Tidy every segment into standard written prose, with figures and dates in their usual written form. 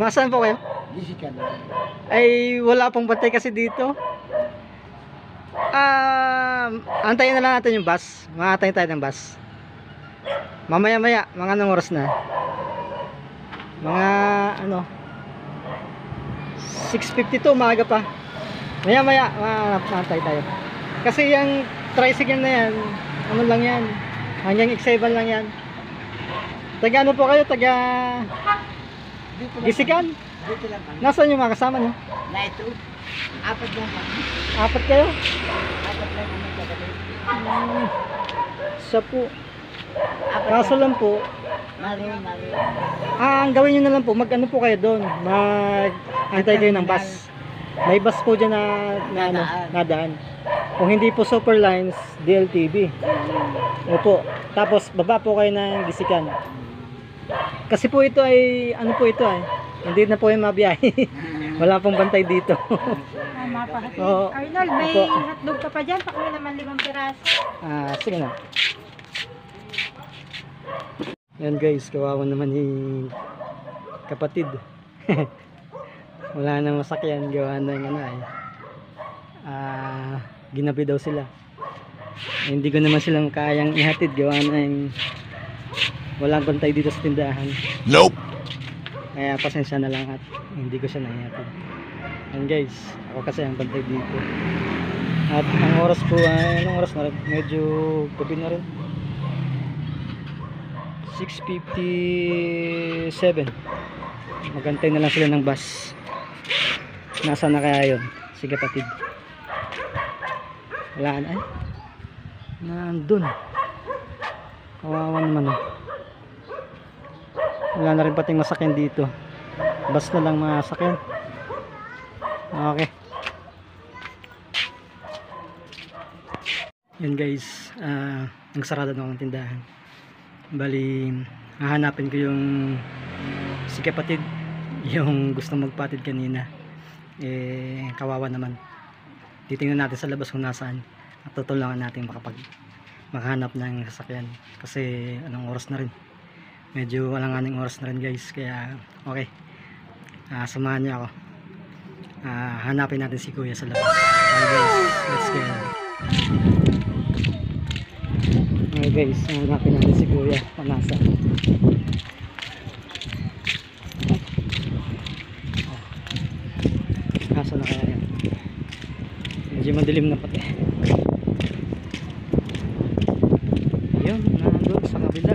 Masaan po kayo? Gisikan. Ay, wala pong bantay kasi dito. Antayin na lang natin yung bus. Makatayin tayo ng bus. Mamaya-maya, mga anong oras na? Mga, ano, 6:52, maaga pa. Maya-maya, makatay tayo. Kasi yung tricycle na yan, ano lang yan, hanggang X7 lang yan. Taga ano po kayo? Taga Gisikan? Dito lang kami. Nasaan yung mga kasama nyo? Na ito. Apat lang kami. Apat kayo? Apat lang kami kapatid. Siya po. Apat Kaso lang po, Mali. ang gawin nyo na lang po, mag-ano po kayo doon, mag-antay kayo ng bus. May bus po dyan na nadaan. Kung hindi po Superlines, DLTV. Opo. Tapos baba po kayo ng Gisikan. Kasi po ito ay, ano po ito ay, hindi na po yung mabiyahe. Wala pong bantay dito. Mapahatid. Oo. Arnold, may Opo. hotdog ka pa dyan. Pakuli naman 5 piraso. Sige na. Yan guys, kawawa naman yung kapatid. Wala na masakyan, gawa na yung ano ay. Ginabi daw sila. Hindi ko naman silang kayang ihatid, gawa na yung walang bantay dito sa tindahan. Nope. Kaya pasensya na lang at hindi ko siya naihatid. And guys, ako kasi ang bantay dito. At ang oras po ay, anong oras na rin? Medyo gabi na rin. 6:57. Magantay na lang sila ng bus. Nasaan na kaya yun? Si kapatid. Wala na eh. Nandun. Kawawa naman oh. Wala na rin pating masakyan dito. Bus na lang masakyan. Okay. Yan guys, nagsarado na akong tindahan. Bali, hahanapin ko yung si kapatid, yung gusto magpatid kanina. Kawawa naman. Titingnan natin sa labas kung nasaan at tutulungan natin makahanap ng sasakyan kasi anong oras na rin, medyo alanganing oras na rin guys. Kaya okay, samahan niyo ako. Hanapin natin si kuya sa labas. Okay guys, let's go. Okay guys, hanapin natin si kuya panasa. Kaso na kaya yan, medyo madilim na pati. Yun, nandun sa kabila.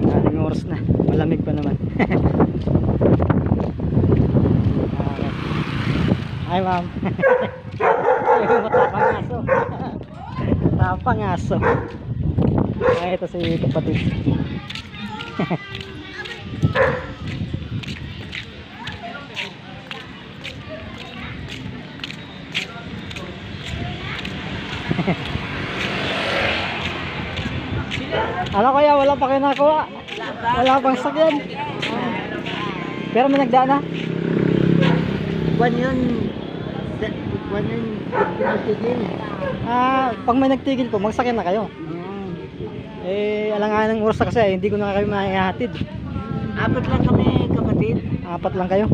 Ating oras na, malamig pa naman. Hi ma'am. Matapang aso. Matapang aso. Ay, ito si kapatid. Ano kaya, wala pa kayo nakuha? Wala pang sakyan. Pero may nagdaan na? Buwan yun. Nagtigil. Pag may nagtigil po, magsakyan na kayo. Alangan ng oras na kasi, hindi ko na kayo maihatid. Apat lang kami kapatid. Apat lang kayo.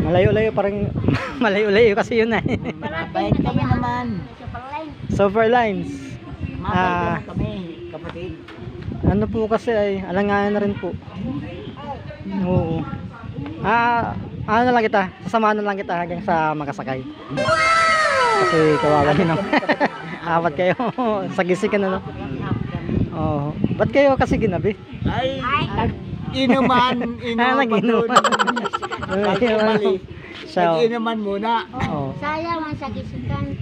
Malayo-layo, parang malayo-layo kasi yun eh. Mabait kami naman. Superlines. Mabait kami kapatid. Ano po kasi ay, alangan na rin po. Oo. Ano na lang kita, sasamahan na lang kita hanggang sa makasakay. Kasi kawawa din naman. Apat kayo, sa Gisikan na no? Oo. Ba't kayo kasi ginabi? Ay, nag-inuman. Nag-inuman. Nag-inuman muna. Oo. Sayang ang sa Gisikan.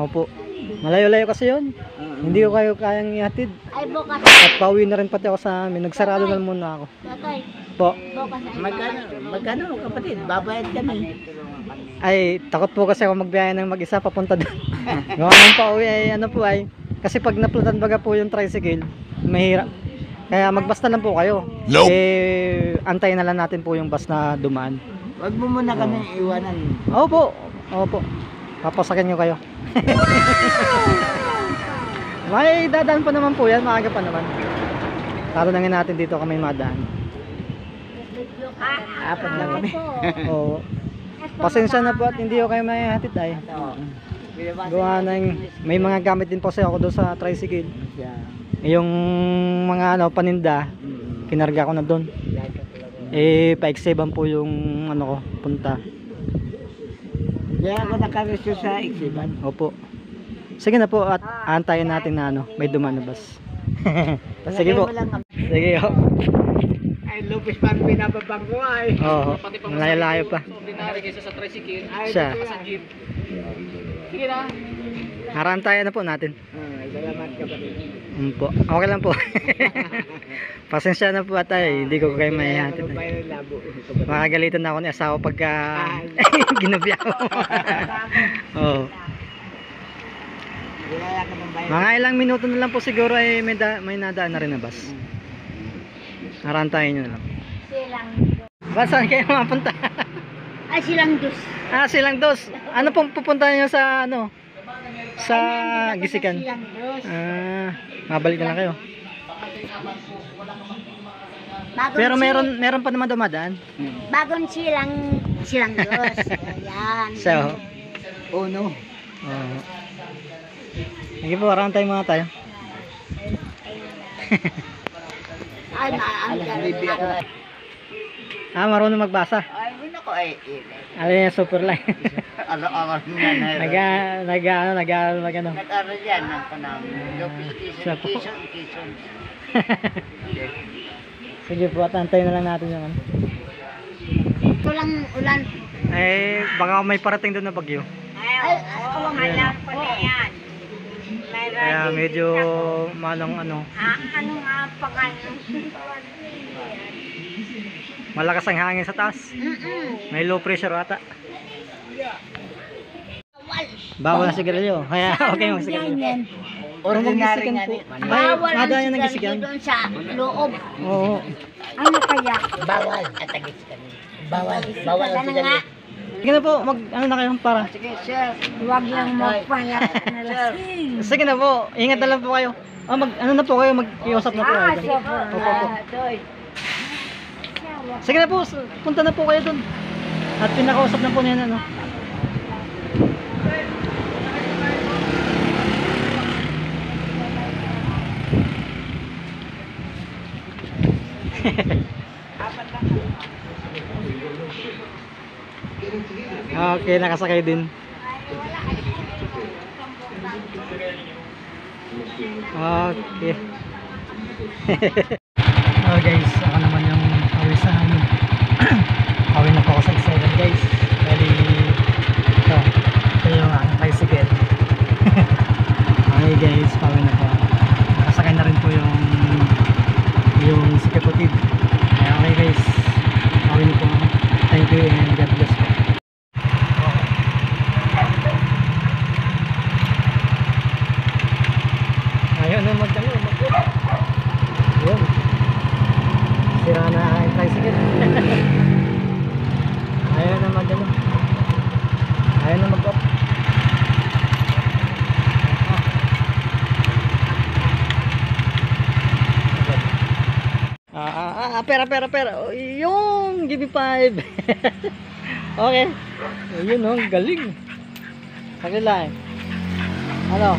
Opo. Malayo-layo kasi yun. Hindi ko kayo kayang ihatid. Ay, bukas. At pauwi na rin pati ako sa amin. Nagsarado na muna ako. Totoy, Po. bukas ay Magkano kapatid? Babayad kami. Ay, takot po kasi ako magbiyahe ng mag-isa papunta doon. Gawa nang pauwi ay ano po ay. Kasi pag naplutan baga po yung tricycle, mahirap. Kaya mag-bus na lang po kayo. Nope. Antayin na lang natin po yung bus na dumaan. Wag mo muna kami iwanan. Opo. Opo. Papasakin nyo kayo. May dadaan pa naman po yan, maaga pa naman. Tatanungin natin dito kami madaan. Apat lang kami. Oo. Pasensya na po at hindi ko kayo may hatid ay. Oo. Gawa ng may mga gamit din po kasi ako doon sa tricycle. Yung mga paninda, kinarga ko na doon. Pa-X7 po yung ano ko, punta. Kaya ako nakaresto sa Ixiban. Opo. Sige na po at antayin natin na may dumaan na bus. Sige po. Sige ho. Ay, Lopez pa ang pinababang ko ay. Oo. Malayo-layo pa. Ordinary kaysa sa tricycle. Siya. Sa jeep. Sige na. Harantayan na po natin. Salamat ka pa rin. Po. Okay lang po. Pasensya na po at hindi ko kayo may hatid. Ano ba yung labo? Makagalitan na ako ni asawa pagka ginabi ako. Oo. Wala ka ng bayan. Mga ilang minuto na lang po siguro ay may nadaan na rin na bus. Harantayan nyo na lang. Silang Ba, saan kayo mapunta? Ay, silang dos. Silang dos. Ano pong pupunta nyo sa sa Gisikan? Silang dos. Mabalik na lang kayo. Pero meron pa naman dumadaan. Bagong silang dos. Ayan. So, Uno. sige po, harantay muna tayo. Ay, Marunong magbasa. Ay, hindi ko ay. Alin yung super line. Ano na Nag-aaral mag-ano. Nag-aral yan ng panahon. Lopez Siya po. Quezon. Sige po, at antayin na lang natin yung ano. ito lang ulan. Baka may parating doon na bagyo. Ay, alam ko na yan. Kaya medyo manong Ano nga pangalan? malakas ang hangin sa taas. May low pressure ata. Bawal na sigarilyo. Kaya okay yung sigarilyo. Ordinary nga po. ni. Ay, madaan yan ng gisigan. Doon sa loob. Oo. Ano kaya? Bawal at agis kami. Bawal ang Sana nga. Sige na po, ano na kayo para. Sige, sir. Huwag lang magpayak na lasing. Sige na po, ingat na lang po kayo. Ano na po kayo, mag-iusap na po kayo. Opo. Sige na po, punta na po kayo dun. At pinakausap na po niya ano. Okay, nakasakay din. Okay. Oh guys, ako naman yung away sa amin. Away na po ako sa X7 guys. Bali, ito yung tricycle. Okay guys, away na po. Nakasakay na rin po yung si kapatid. Okay guys, away na po. Thank you and God bless po. Ayaw na magdalo. Yun. Sira na ang tricycle. Ayaw na magdalo. Ayaw na mag-off. Pera. Oh, yung give me 5. Okay. Yun oh, galing. Sakit lang. Ano?